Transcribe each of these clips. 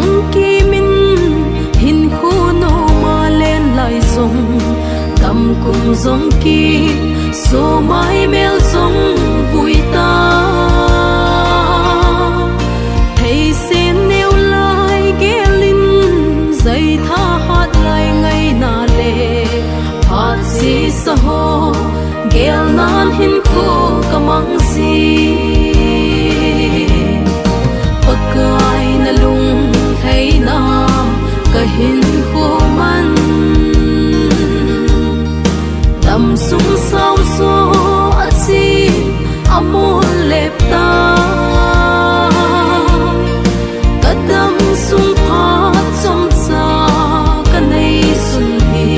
bang ki min hin khu no ma lên lại zong tam kum zong ki so mai mel zong vui ta thấy xin nêu lại ghé linh dây tha hát lại ngày na lệ hát si sa ho ghé nan hin khu kamang si pagkai na lung thấy nam kahin khu man tâm sung sao so asi amol lep ta kadam sung phat som sa kanai sun hi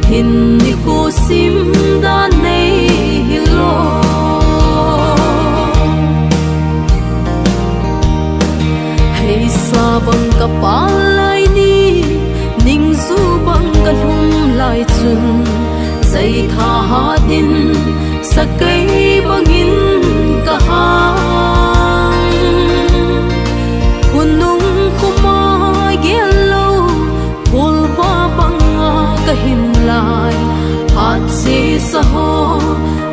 hin ni ko sim da nei hilo hey sa bang ka palai ni ning zu bang ka lum lai chun dây tha din sa cây bangin ka hang kunung khuma gelo pulwa banga ka hin lai hat si sa ho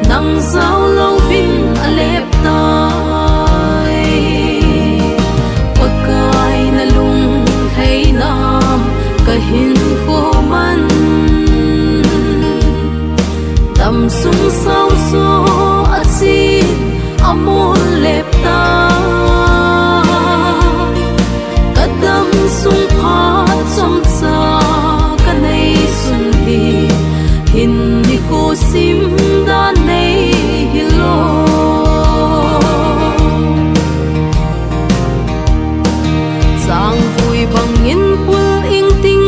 nang zau lo bin alep tai pakai na lung hay nam ka hin ko man tâm sung sao so asi amol lep ta kadam sung phat som sa kanai sun hi hin ni ko sim da nei hilo sang vui bang in pul ing ting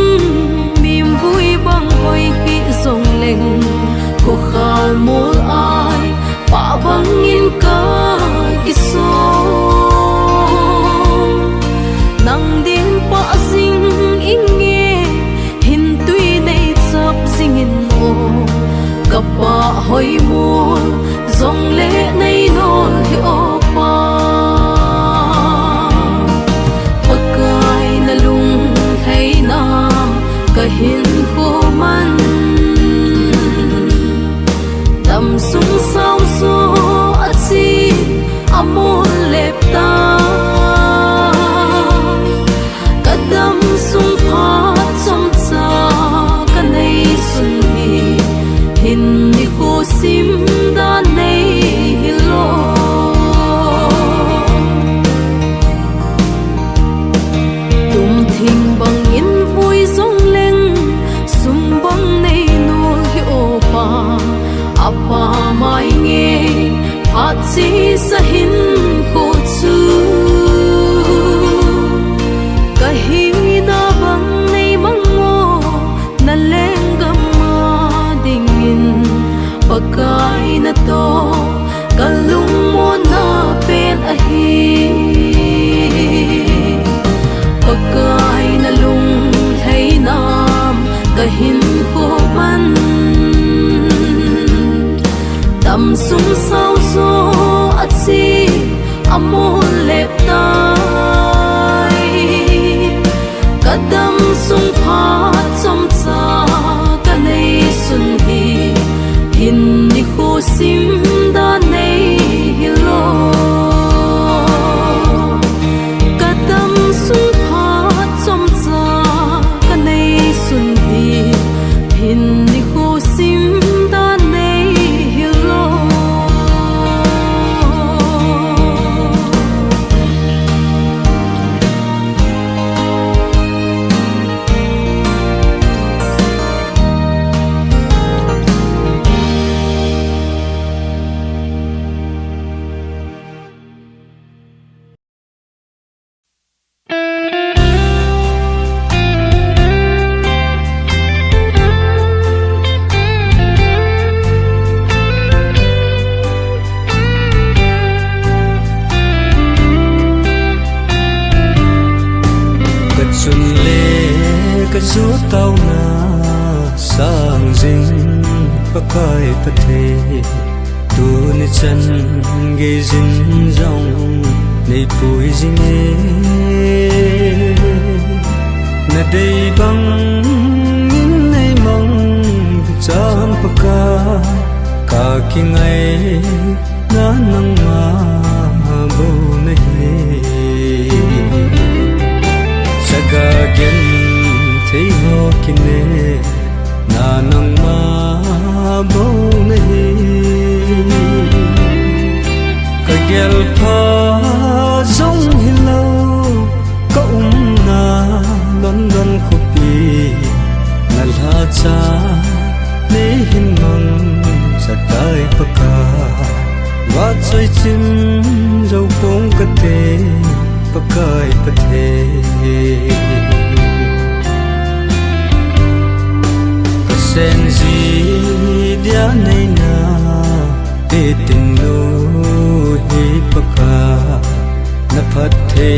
mim vui bang hoi ki song leng ko khal mol ai pa bangin ka iso nang din pa sing inge hin tui nei chap singin o kapa hoi mol zong le nei nol hi o pa pakai na lung hay nam ka hin ko man tâm sung sao so asi amol lep ta kadam sung phat som sa kanai sun hi hin ni ko sim da nei hilo tum thing bang in vui zong leng sum bang nei nol hi o pa apa mai nghe phát si sa hin ko chu kahi na bang nei mang mo na lengam ma dingin pakai na to kalung mo na pen ahi pakai na lung hay nam kahin ko man tâm sung sao so asi amol lep tai kadam sung phat som sa kanai sun hi hin ni ko sim da nei hilo kadam sung phat som sa kanai sun hi hin ni ko sim da nei hilo số tao na sang dinh pakai pathe tu ni chan ge jin rong nei pui jing e na day bang inay mang jam paka kakingay na nang mahabaw na sagagyan tayo kine na nang mahabaw na kagyal pa zong hilaw na London kopi nalhaca nihin mang sakay paka wat soy chim dâu pong kate pakay pate kasenzi dia nay na titin lo hi paka napate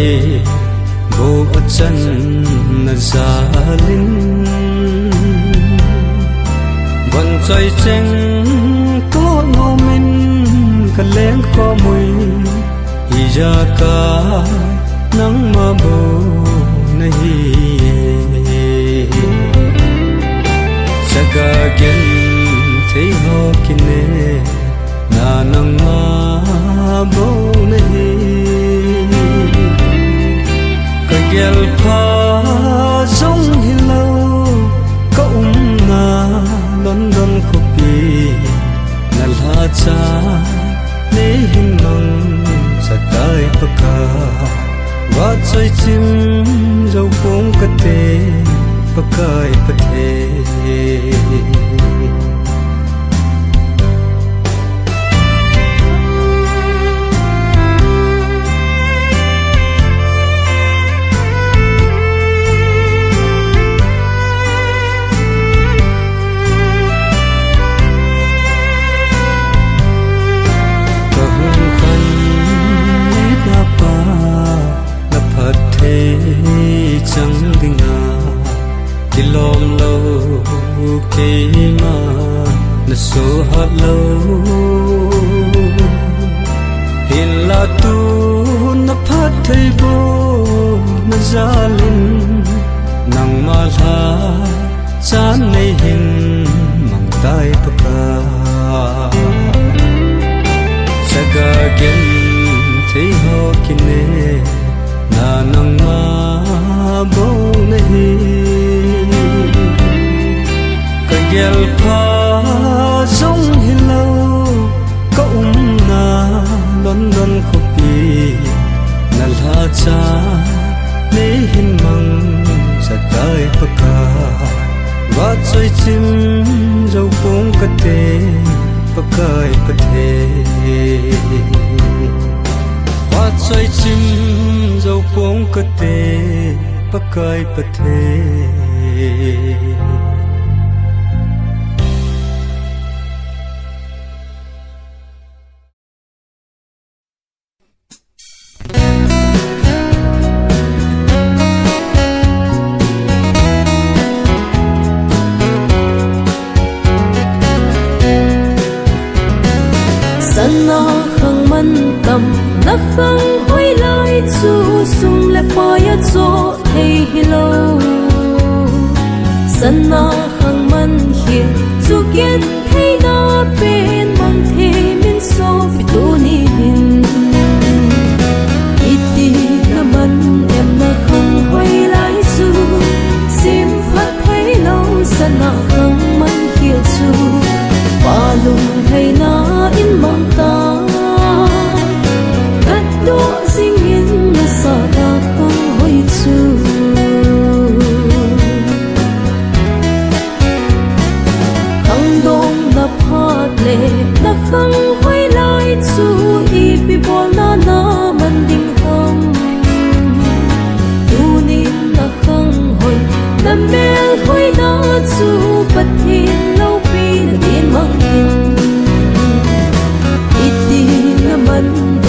Bo achan na zalin Van choy cheng ko nomin kaleng ko mui Ija ka nang mabo nahi Sagagyan thay ho kine na nang mabo nahi Kagyal pa zong hilaw na London kopi nalhaca nihin mang sakay paka wat soy chim dâu pong kate pakay pate chẳng dinga kilom lo ke ma na so hat lo hila tu na phat thai bo na zalin nang ma tha chan nei hin mang tai paka sagagyan thei ho kine na nang ma bo nahi kagyal pa zong hilaw na London kopi nalhaca nihin mang sakay paka wat soy chim dâu pong kate pakay pate wat soy chim dâu pong kate pakay pate Sana khang man kam na khang hoi lai chu sung le pa ya cho thei hilo Sana khang man hi chu kian thei na pen mang thei min so fi tu ni hin iti na man em na khang hoi lai chu sim phat thei lo sana khang man hi chu pa lung thei na in mang ta cắt đũa sinh in na sa ta không hoi chu khang dong na phat le na khang hoi lai chu i pi bol na na man ding hom tu nin na khang hoi na mel hoi na chu pathin lo pi na din mang hin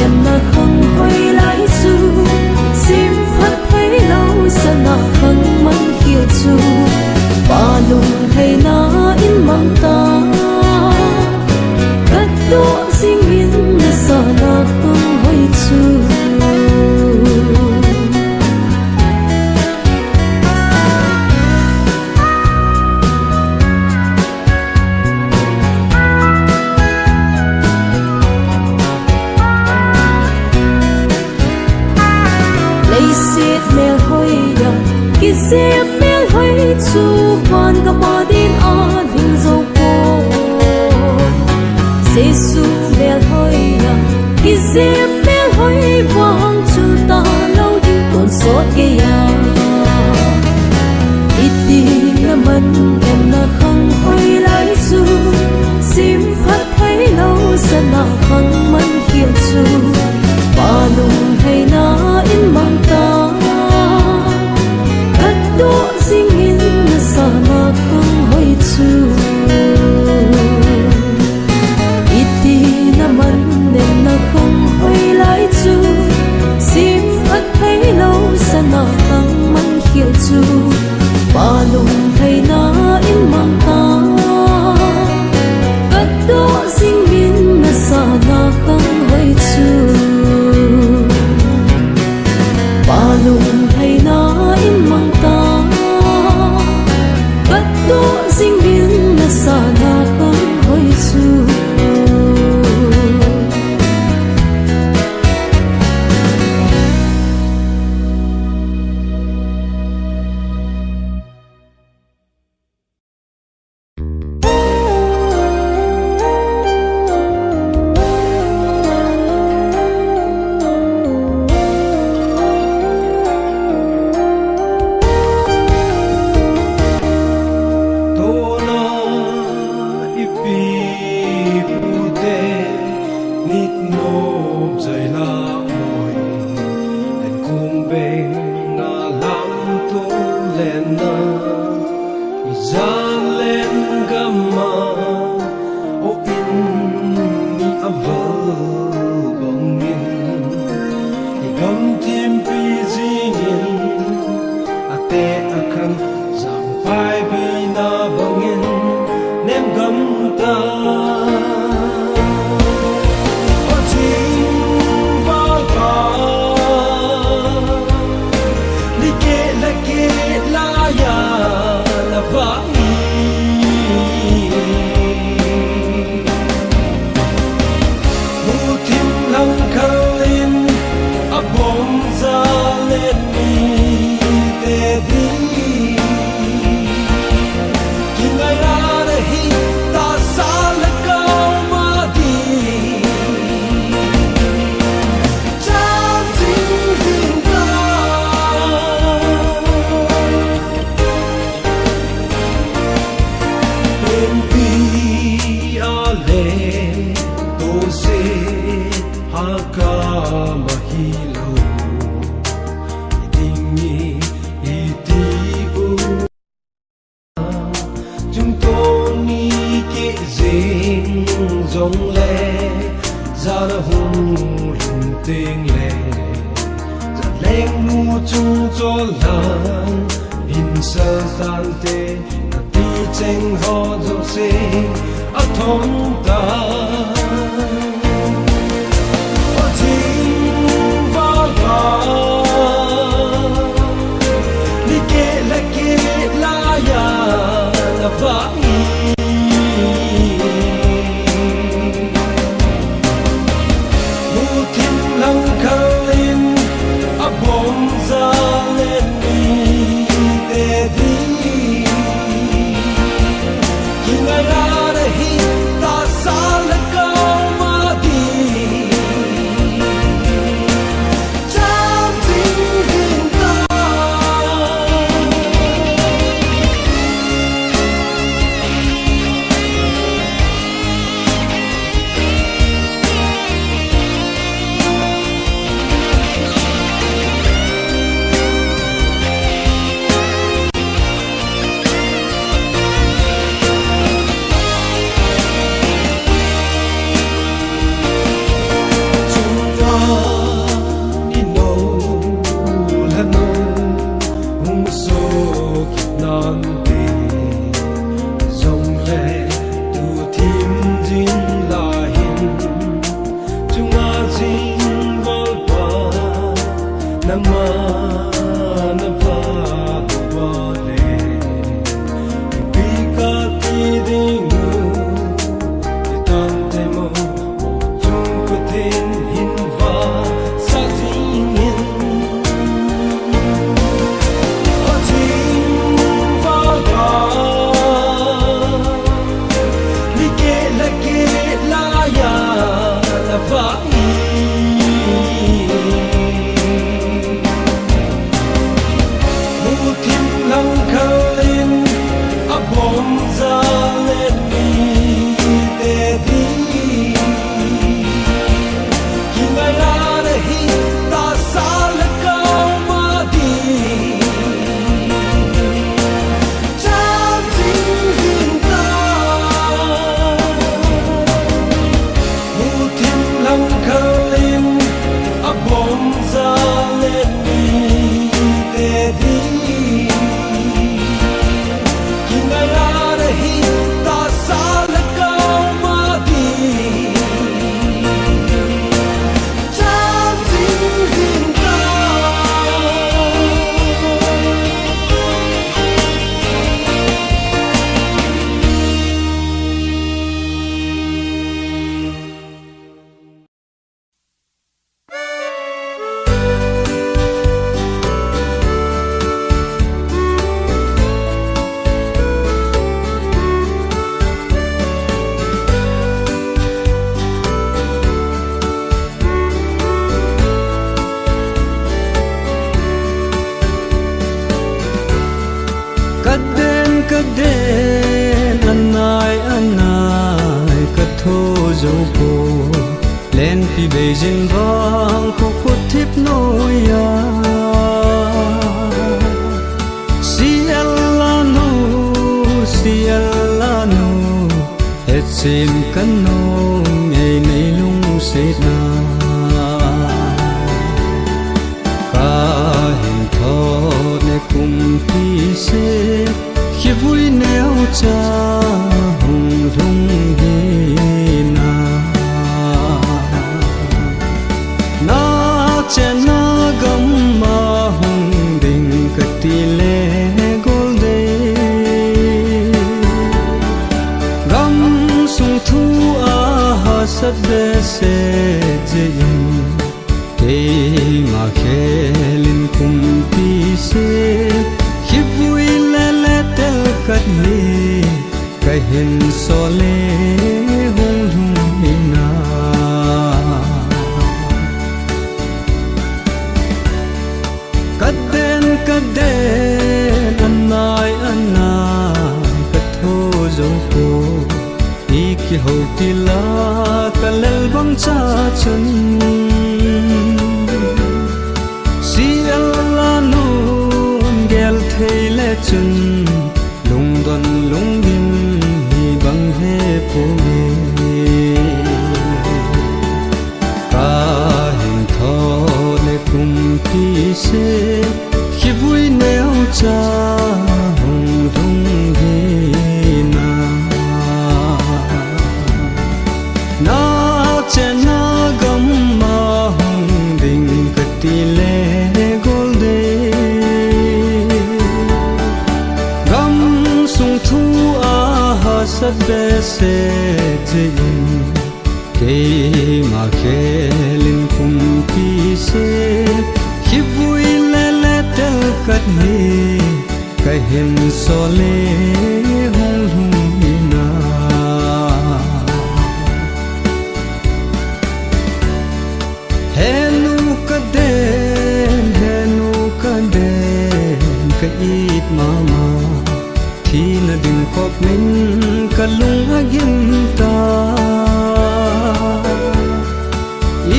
em na khang hoi lai chu sim phat thei lo sana khang man hiu chu pa lung thei na in mang ta kat do sing in na sana khang hoi chu chu khoan ka ma din a ding zo po Giêsu bel hoi ya ki zem bel hoi wang chu ta lo ding kon sot ke ya iti na man em na khang hoi lai chu sim phat thấy lâu sana khang man khiel chu pa lung hay na in mang ta kat do sing in na sana khang hoi chu iti na man em na khang hoi lai chu sim phat thấy lâu sana khang man khiel chu pa lung hay na in mang ta kat do sing in na sana khang hoi chu Palung hay na in mang ta Kat do sing bin na sana kang hoi chu Sam khalin abom za lên đi te đi kinaya rahi ta sal cao ma đi chan jing jing ta Kaden anai katho zo po len pi beijing vang ko khut thip noya sialano etsim kano ei nei lung se na ka hin tho ne kum pi se khi vui neo cha hùng rung hi na na che na gam ma hùng ding kati le gol de gam sung thu a ha sab de se jin te ma khelin kum pi se khi vui cất mi cái hình so lê hung hung hina cất đến anai cất thô dấu cô đi kia hậu ti la cả lel băng cha chân si Allah nun gel thei le chân don lung dim hi bang he po me ka hin tho le kum pi se khi vui neo cha hung rung hi na che na gam ma hung ding kati le gol de sung thu a ha sat be se jin ke ma khelin kum pi se khi vui le le tel kat ni kai hin so le hung hung na henu kaden ka it mama thi na ding khop min kalung agin ta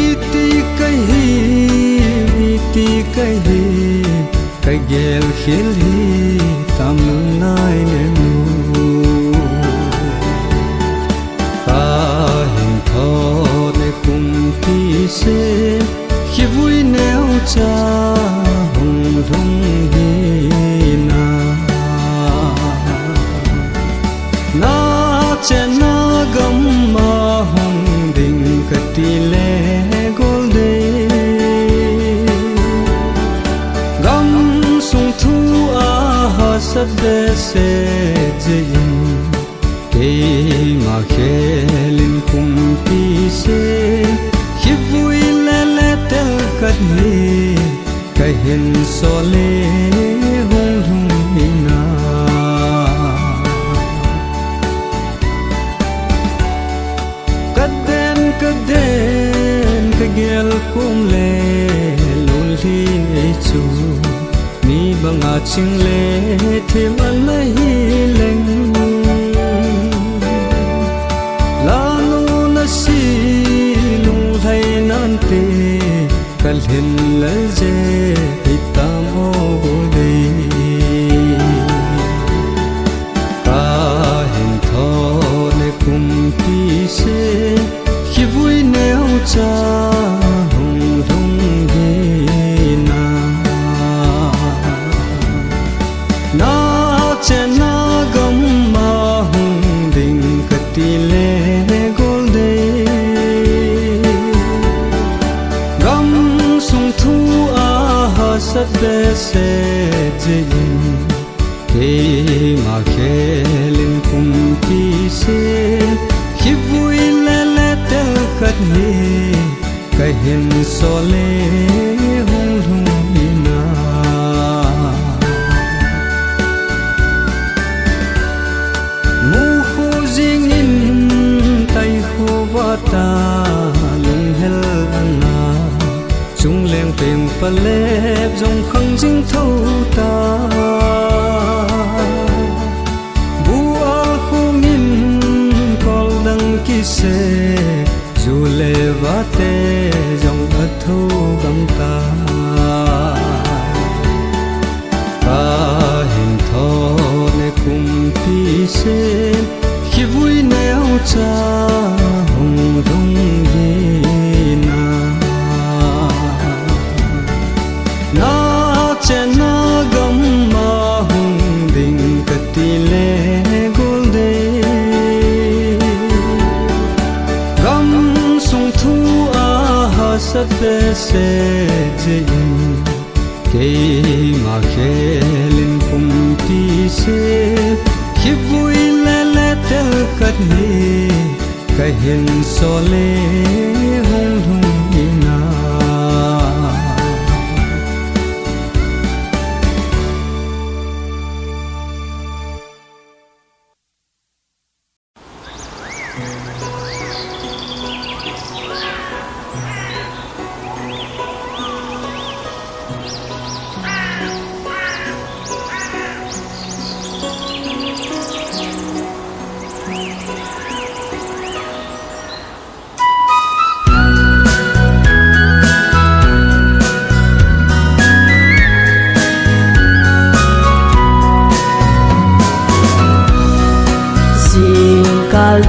iti kai kai gel khil hi tam nai ne mu ka hin tho ne kum pi se khi vui neo cha hung rung hi na che na gam ma hung ding kati le gol de gam sung thu a ha sab de se jin ke ma khelin kum pi se khi vui le le tel kat ni kai hin so le hung hung na kaden ka gel kum le lul hin e chu ni banga ching le them an hi leng la nu na si lung thai nan te kal hin la je itam o de ka hin tho ne kum pi se khi vui neo cha hùng rung hi na che na gam ma hung ding kati le gol de gam sung thu a ha sat be se jin ke ma khelin kum pi se khi vui le le tel khat ni ka hin so le hung hung ina mu khu jing in tai khu wa ta lung hel ana chung leng peng palep jong khang jing thâu ta bu al khung in kol dang ki se ju le va te jong athu gam ta ka hin tho ne kum pi se khi vui neo cha hùng rung hi na che na gam ma hung ding kati le gol de gam sung thu a ha sat be se jin ke ma khelin kum pi se khi vui le le tel khat ni ka hin so le hung hung ina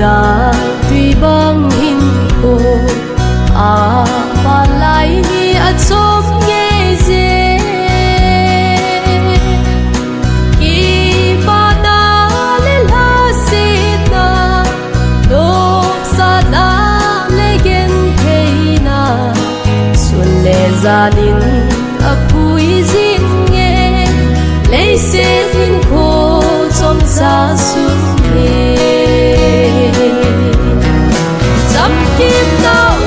da tuy băng in ô à và lại đi ở chốn nghe dễ khi ba na lên la xịt na đô sa na lên gen thấy na xuân lệ gia đình ở cuối dinh nghe lấy xe thiên khô trong xa xuân dăm kim đâu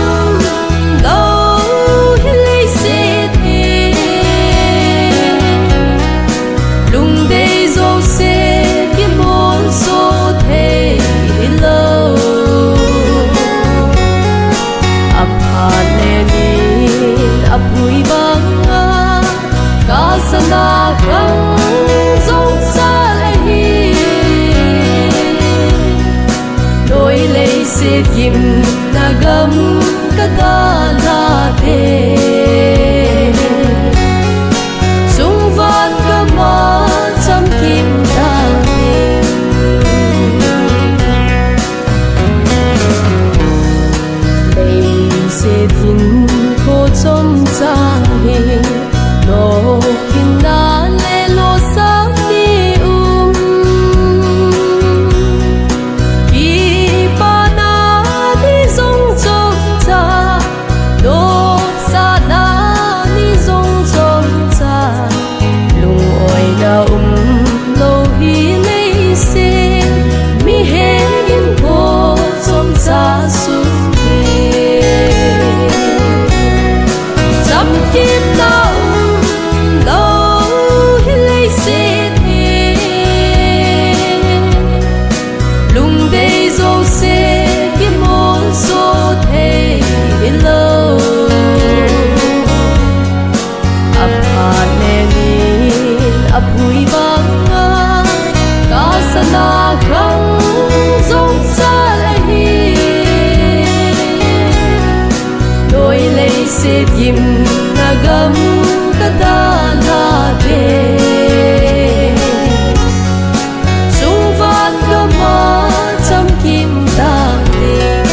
đâu lấy xe thế lùng đây dâu xe kiếm môn số thế lâu ấp hà lên ấp bụi băng cá sana khăng dòng xa lại đôi lấy xe kim na gam ka ta na te sung van ka ma cham kim ta lấy xe tin ko chom cha he no kin na le lo sa ni lâu hi lấy xe mi he in cô trong xa xuống dăm kim lâu lâu hi lấy xe thế lùng đây dâu xe kiếm môn số thế lâu ấp hà lên ấp bụi băng cá sana khăng dòng xa lại đôi lấy xe kim na gam ka ta na te sung van ka ma cham kim ta te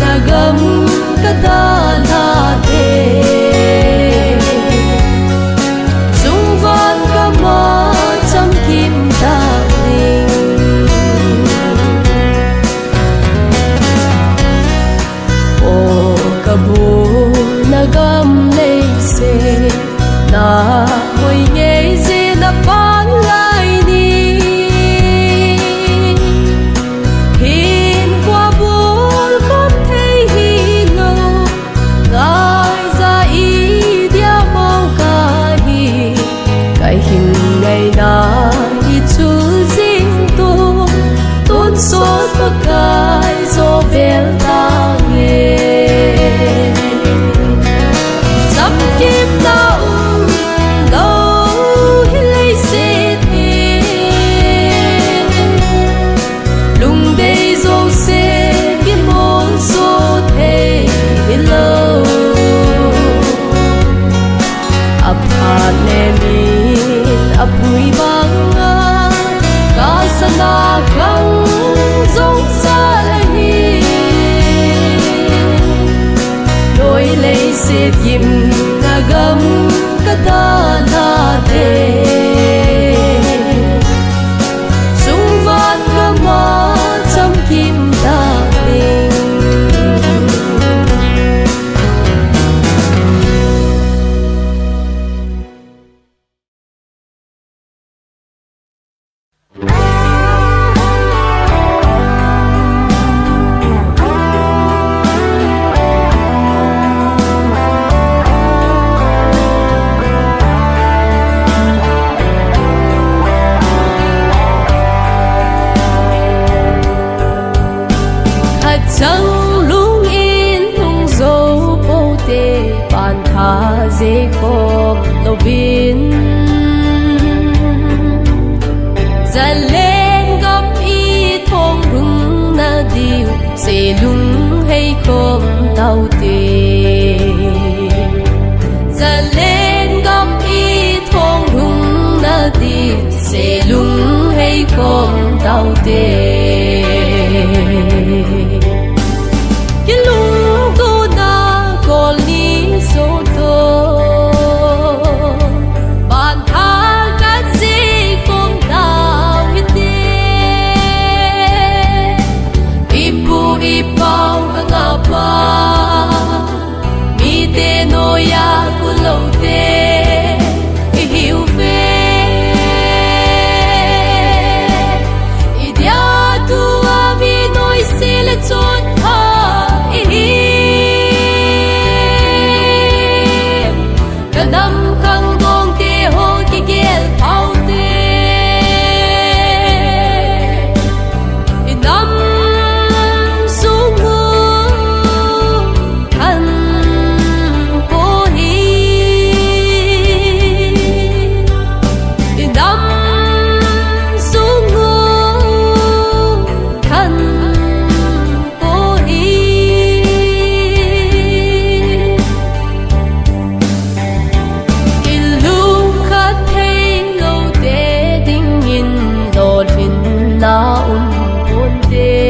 nagam kadalate Sungvan kama cham kim daling O kabu nagam leise na hoy nghe gì na pan lại đi hiền qua buồn không thấy hi lâu ngài ra ý dia mau cái hình ngày na đi chú riêng tôi tôn số tất cái do vel ta nghe sắp kiếp nào lâu hi lấy sẽ thêm lung đây dâu sẽ biết môn số thế lâu ấp hạt nè min ấp bụi băng cả sana khăng giống xa hi đôi lấy sẽ dìm nagam kadalate Sungvan kama cham kim daling Chẳng lung in lung dấu bố tê bàn thả dễ khó lâu bin Giờ lên gấp ý thong hứng na điệu sẽ lung hay không tao tê Giờ lên gấp ý thong hứng na điệu sẽ lung hay không tao tê cái lung cô na còn lý số tô bàn thang cái gì cũng đau hết đi ibu ipau ngapa mi te noya kulo te hiu fe idia tu ami noi se le chon Nam khang gong te ho ki gel phao te Nam sung ngu than ko hi Nam sung ngu than ko hi na buồn tê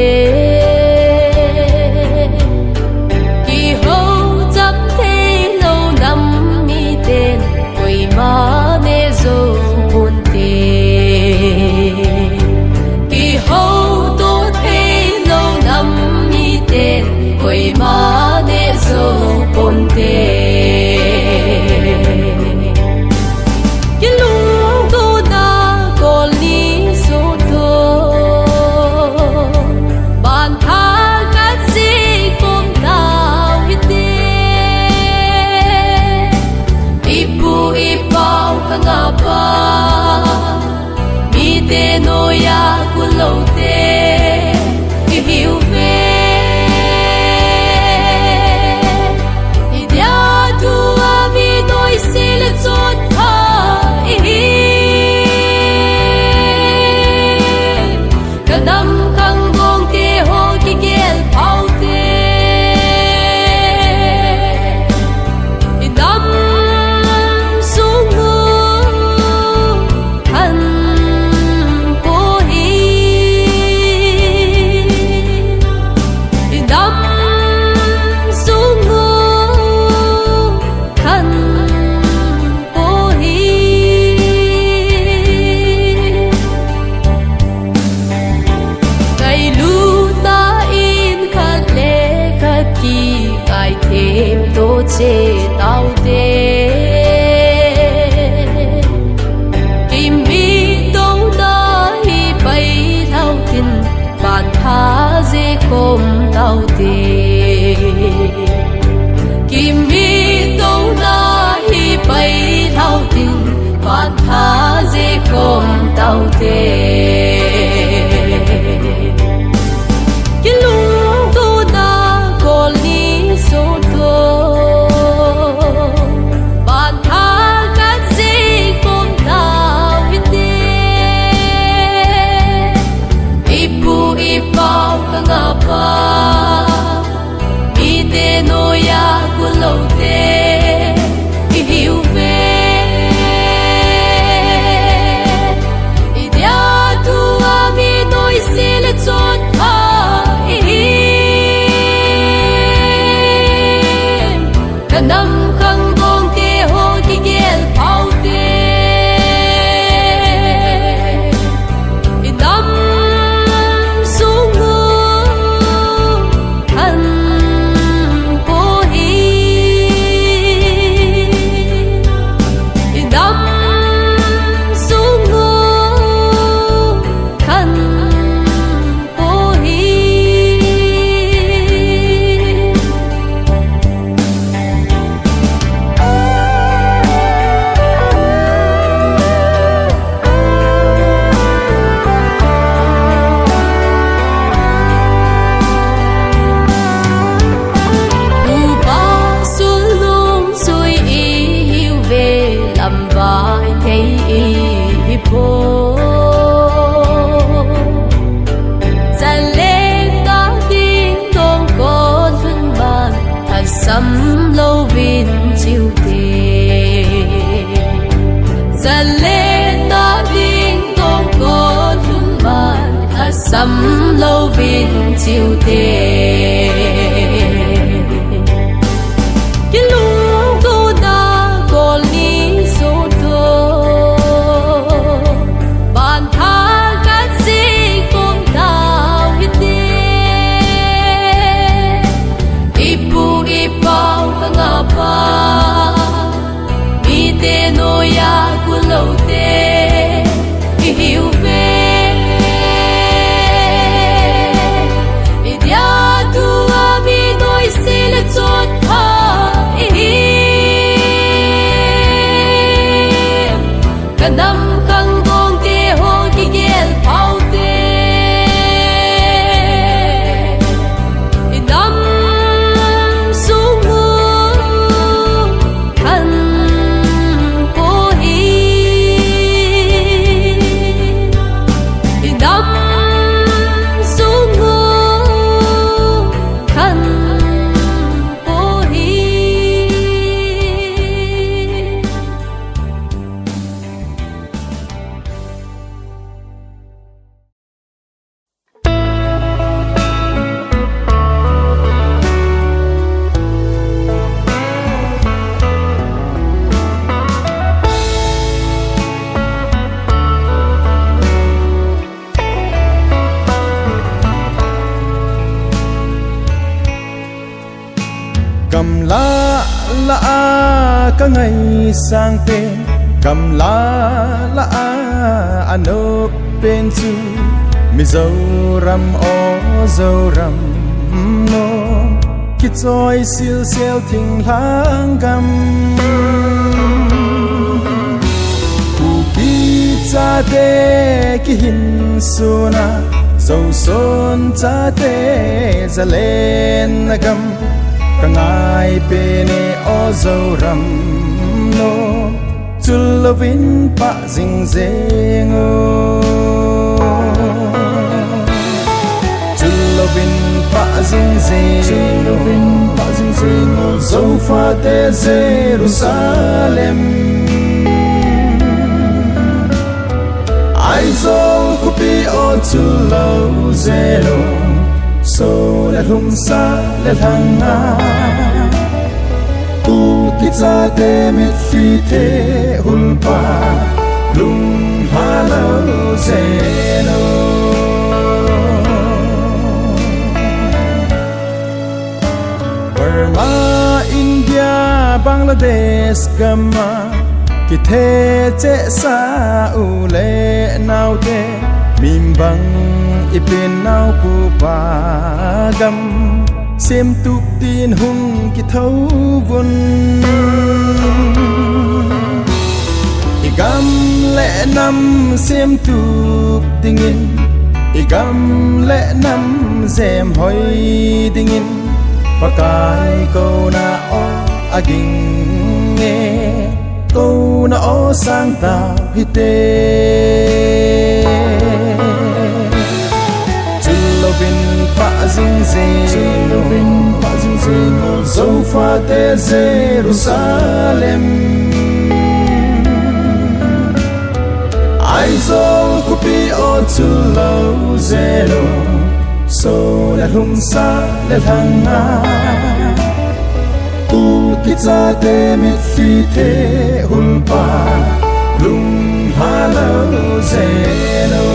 kỳ hậu chấp thế lâu năm mi tên quỳ má nê dâu buồn tê kỳ hậu tô thế lâu năm mi tên quỳ má nê dâu buồn tê ngapa mi te noya kulo te hiu fe te cái lung tu na có lý số thô bạn tha cái gì cũng nào biết te ipu ipau ka ngapa mi te no ya ku lo te i hiu ve i dia tu a mi noi se le chon tha i ka nam khang gong te ho ki gel pau te i dam sung han po hi i dam sung han po hi upa sulung sui hiu về làm vai thấy po ra lên ta tiếng đồn con phân bàn thật sắm lâu vin chiều tề ra lên ta tiếng đồn con phân bàn thật sắm lâu vin chiều tề cái lung tu na có lý số thô bạn tha cái gì cũng nào biết te ipu ipau ka ngapa mi te no ya ku lo te i hiu ve i dia tu a mi noi se le chot tha i ka nam khang gong te ho ki gel pau te i dam sung han po hi i dam sung han po hi cầm lá ka ngày sang tên cầm lá anh ốp bên chu mi dâu ram o dâu ram no ki choi sil sel thing lang gam ku ki cha te ki hin suna dâu son cha te za lên gam ka ngai pe ne o dâu ram no chul lovin pa jing zeng o chul lovin pa jing zeng o dâu pha te Jerusalem ai dâu ku pi o chul lo zelo so le hum sa le hanga u ki cha te mit fi te hulpa lung halo zeno Burma India Bangladesh gama ki the che sa u le nau te mim bang ipin nau pu pa gam xem tuk tin hung ki thâu vun i gam lệ năm xem tục tình in igam lệ năm dèm hoi tình in pakai câu na o aging nghe câu na o sang ta hite chulovin pa zing zing zo fa te Jerusalem ai zo kupi o chulo zero so la hum sa la thanga tu kitsa te mit fi te hulpa lung halo zero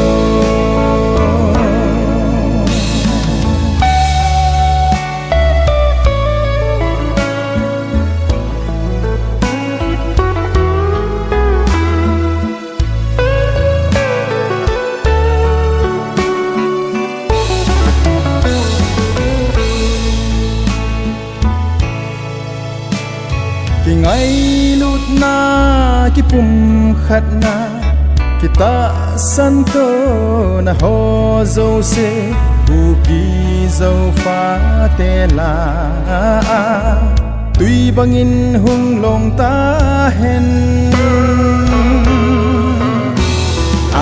ngày lút na ki pum khat na kita santo na ho zo se bu ki zo fa te la tui bangin hung long ta hen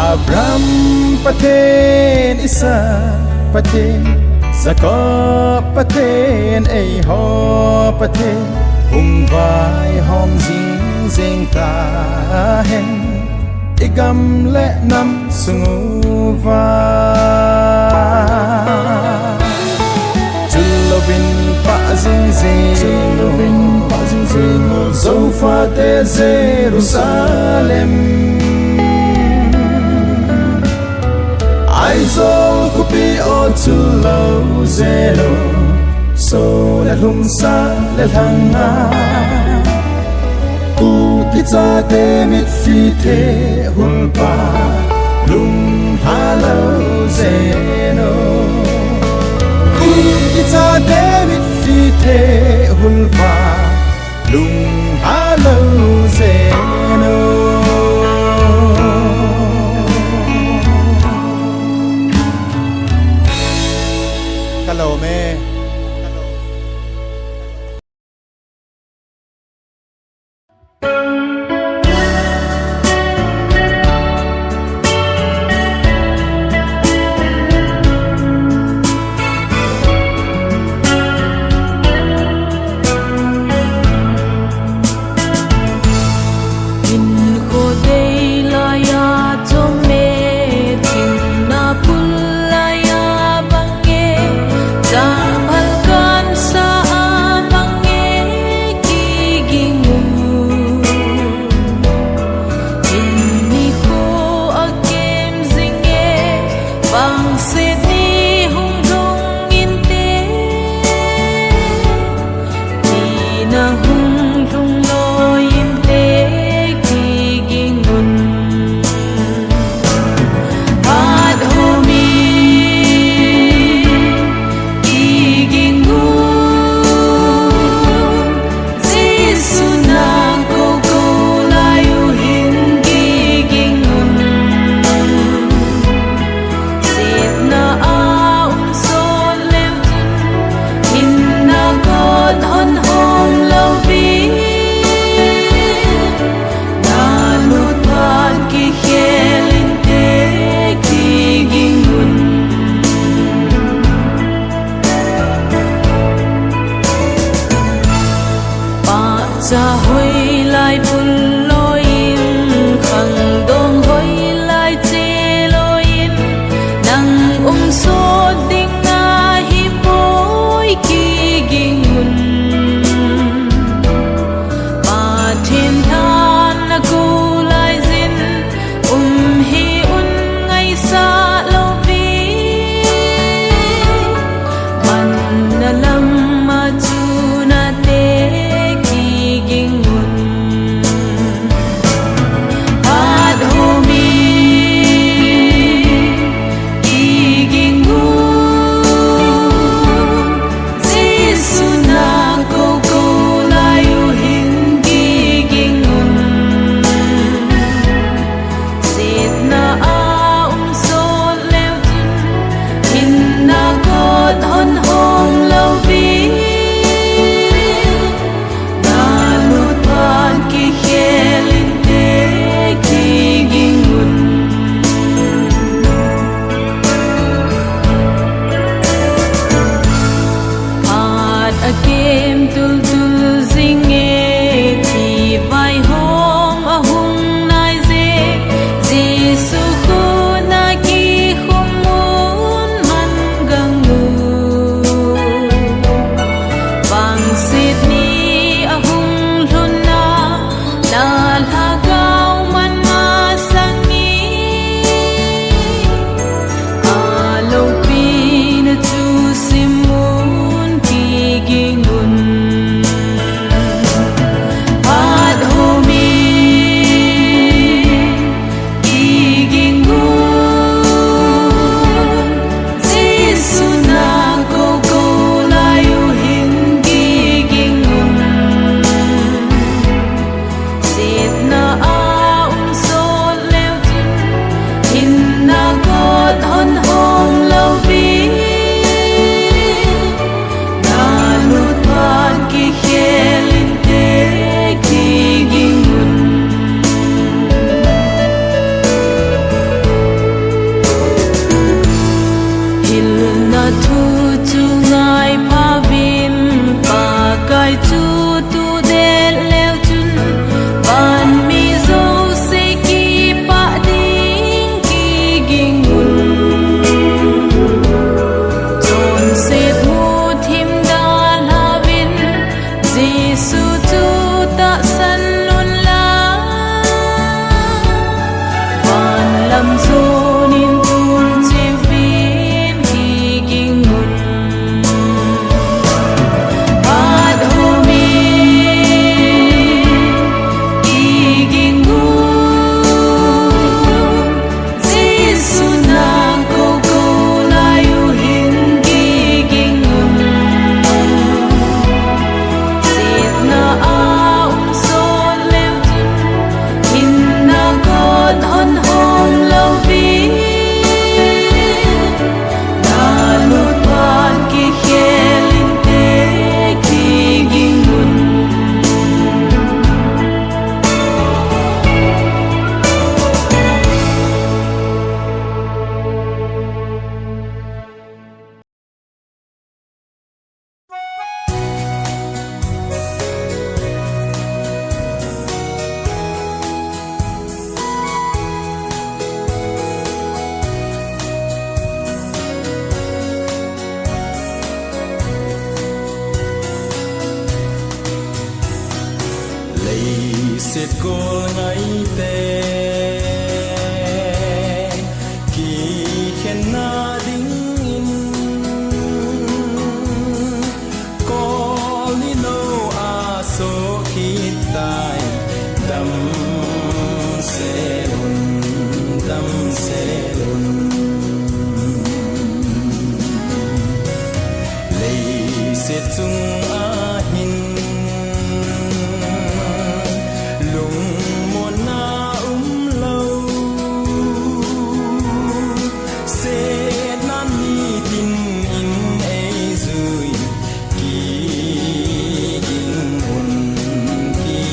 Abraham pathen Isa pathen Jacob pathen ei ho pathen hùng vai hom ding ding ta hen igam lệ năm sung va chulovin pa ding zing zo fa te Jerusalem ai zo kupi o chulo zero so la hum sa la thanga u kitsa te mit fi te hulpa lung halo zeno u kitsa te mit fi te hulpa lung halo zeno hello me Lam ma chu na te ki ging un kem tul tul zinge thi vai hom a hung nai ze Giêsu khu na ki khum mun man gang nu bang sit ni a hung lun na la gao man ma sang ni a lo pi na chu simun ki gingun at homi ki gingun Giêsu na go go la yu hin ki gingun sit na a sol leo tin hin na god hon hong lo bi na lut pan ki khelin te ki gingun hil na thu chu ngai pha vin pa kai chu tu de leo chun ban mi zo se ki pa ding ki gingun chon se mu thim da la vin Giêsu tu ta san lun la ban lam zo nin tul che vin ki gingun at homi ki gingun Giêsu na go go la yu hin ki gingun sit na a sol leo tin hin na god hon hong lo vi na lut pan ki khelin te ki gingun lấy xét cô ngay te kỳ khen na ding in có li no a so khit tai dam se lun lấy xét chung a hin lung muôn na lâu se nan ni tin in ei zui ki ging hun ni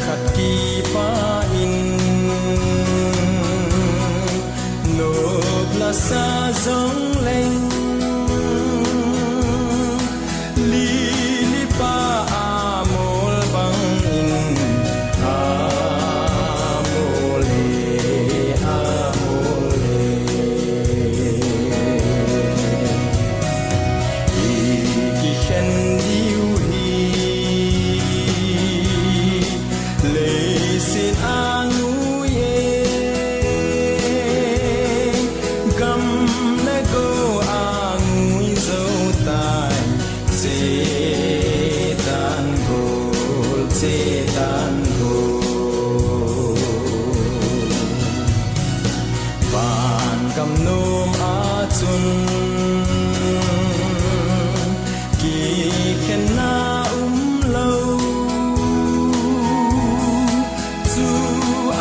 khat ki pa in no la sa zong leng li pa amol bang in amole ki khen diu hi le sin anu ye gam le go angui zo tai setan gol ban kam nom a chun ki khen na lo chu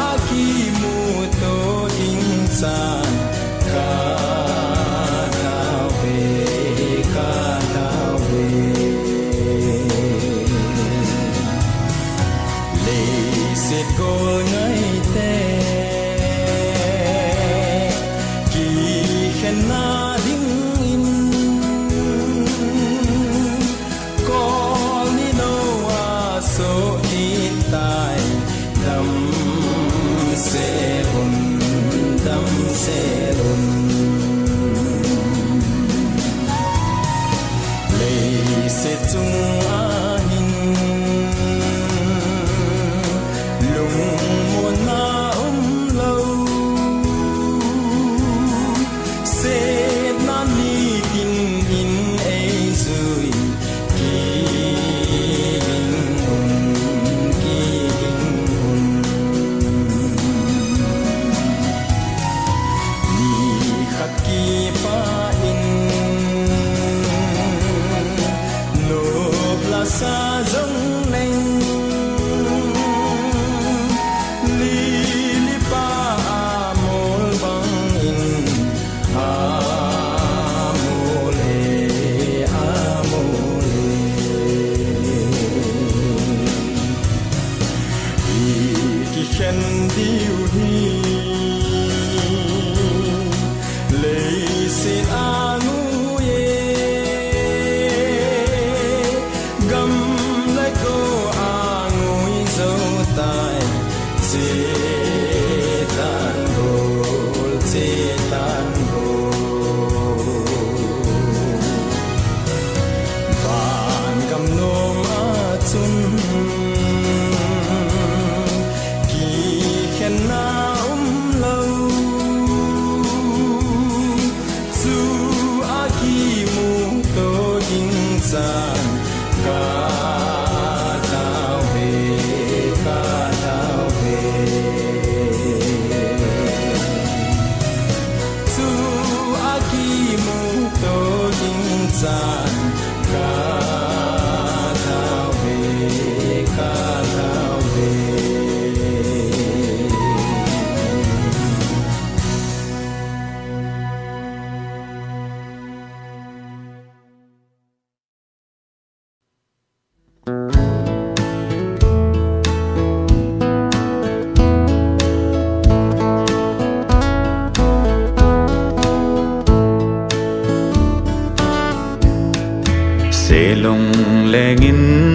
a ki mu to in san ka cô ngây te kỳ xin ngu ye gam lại cô ngui dấu tai chỉ tan gol van gam nong chun ki khen na lâu su a ki mu to ding san ka tao về su a ki mu to ding san ka tao về sẽ lung lên in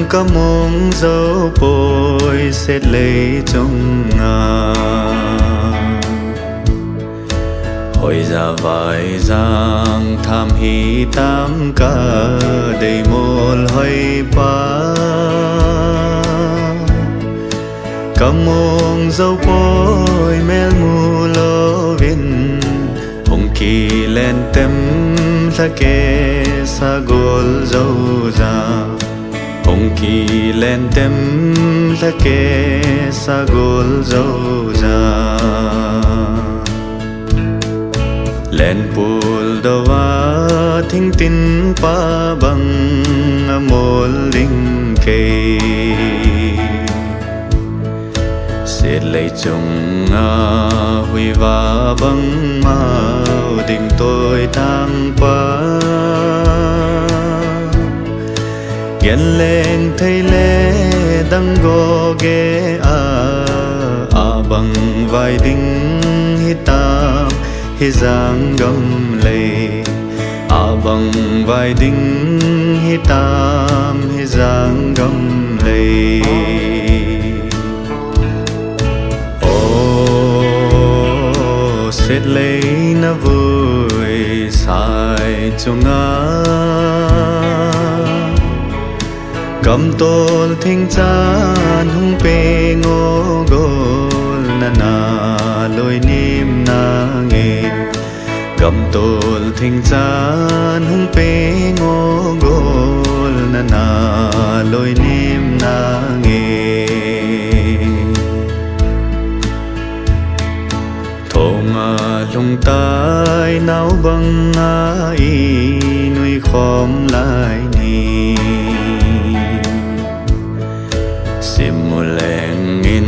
có mong dấu bồi sẽ lấy trong ngà hồi ra vài giang tham hi tam ca đầy môn hơi ba có mong dấu bồi mel mù lô vin hồng kỳ lên tem la ke sa gol dấu ra hồng kỳ lên tem la ke sa gol dấu ra lên pul dowa thinh tin pa bang amol linh kê sẽ lấy chung huy va bang mau đình tôi thang pa ghen lên thấy lẽ đang go ghé bằng vai đinh hitam hi giang gầm lệ bằng vai đinh hitam hi giang gầm lệ xét lấy na vui sai chung cầm tol thinh chan hung pe ngô gol na lôi nim na nghe cầm tol thinh chan hung pe ngô gol na lôi nim na nghe thong lung tai náo băng y nuôi khom lại ni sim mù leng in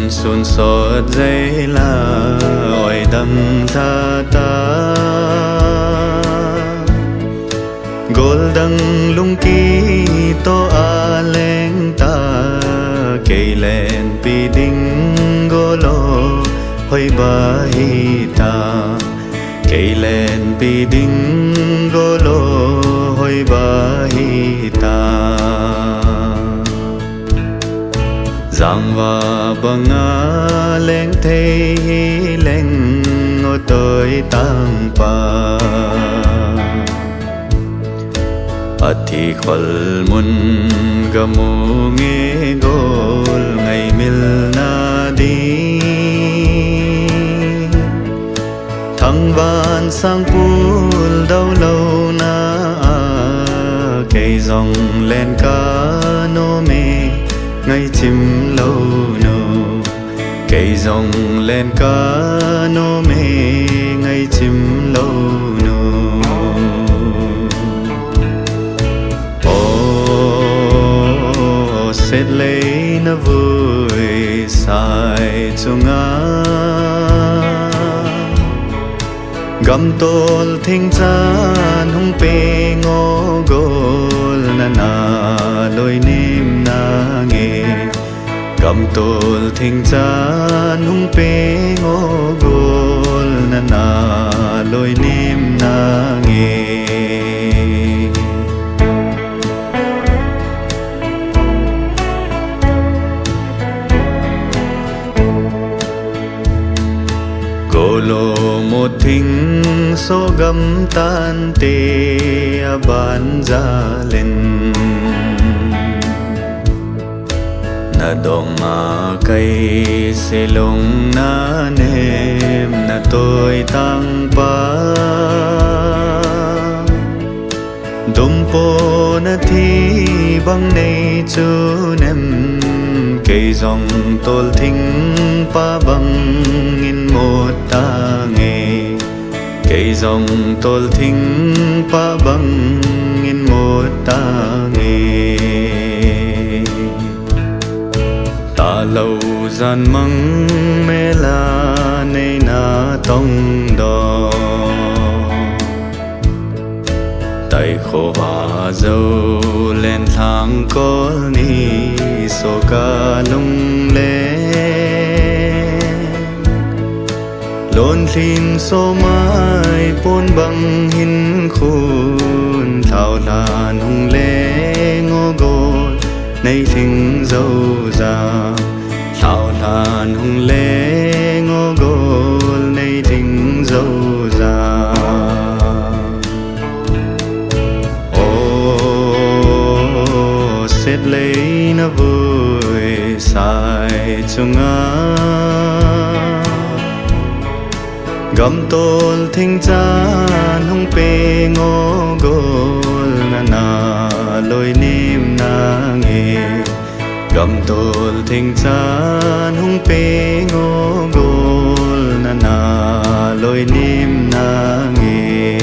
sun sot dây la oi đâm tha ta gol đăng lung ki to a leng ta cây len pi ding golo hoi ba hi ta cây len pi ding golo hoi ba hi ta giang và banga leng thei leng ngô tới tang pa athi khol mun gamu nge gol ngày mil na đi thăng van sang pul đâu lâu na cây dòng lên ca nô mê ngày chim lâu nô cây dòng lên ca nô mê ngày chim lâu nô ô xét lấy na vui sai chung gam tol thinh chan hung pe ngô gol na lôi nim na nghe gam tol thinh chan hung pe ngô gol na loi nim na nge Golo một thính số gấm tan tê bán ra lên na dong ma cây se lông na nem na tôi tăng pa dum po na thi bang nei chu nem cây dòng tol thính pa bang in một ta nghe cây dòng tol thính pa bang in một ta nghe ta lâu gian măng mê la nay na tông đò tay khô bà dâu lên thang có ni số ca lung lên lôn thìn số mai pôn bằng hin khôn thảo làn hung lê ngô gôn nay thình dâu già thảo làn hung lê ngô gôn nay thình dâu già xét lấy nó vui sai chung á gầm tol thinh chan hung pe ngô gol na loi nim na nghe gầm tol thinh chan hung pe ngô gol na loi nim na nghe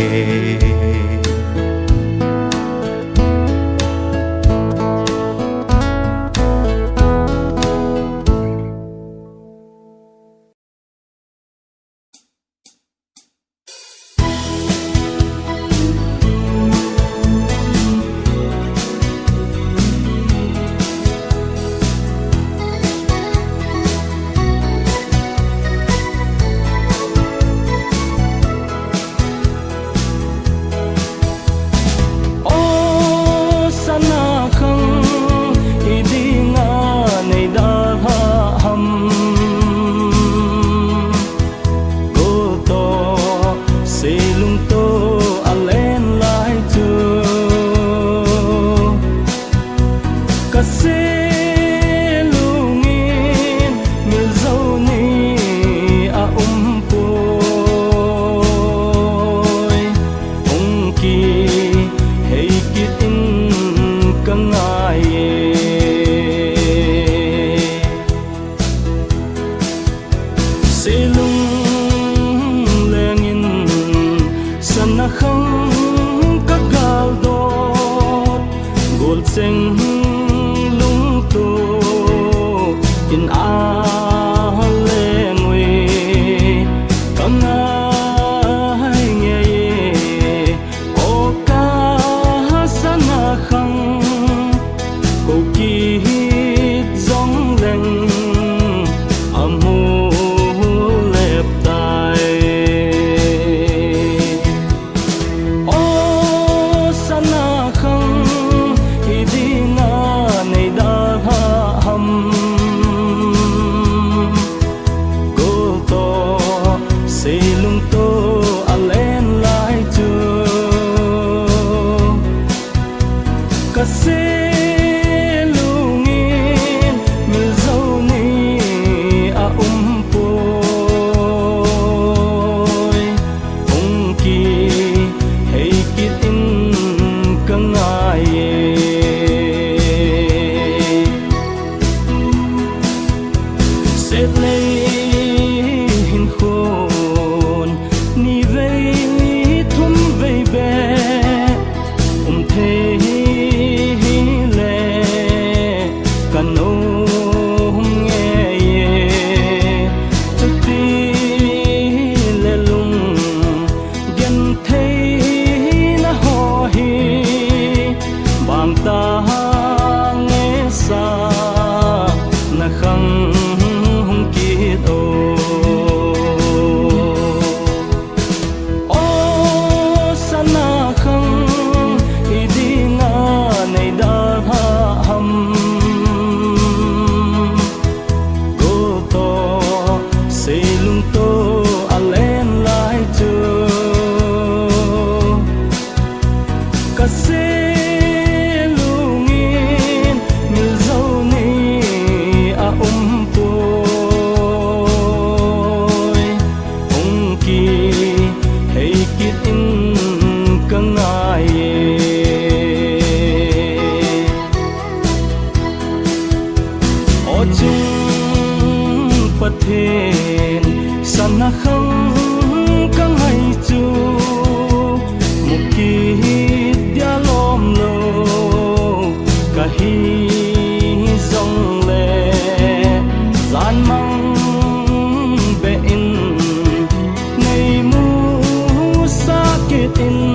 tin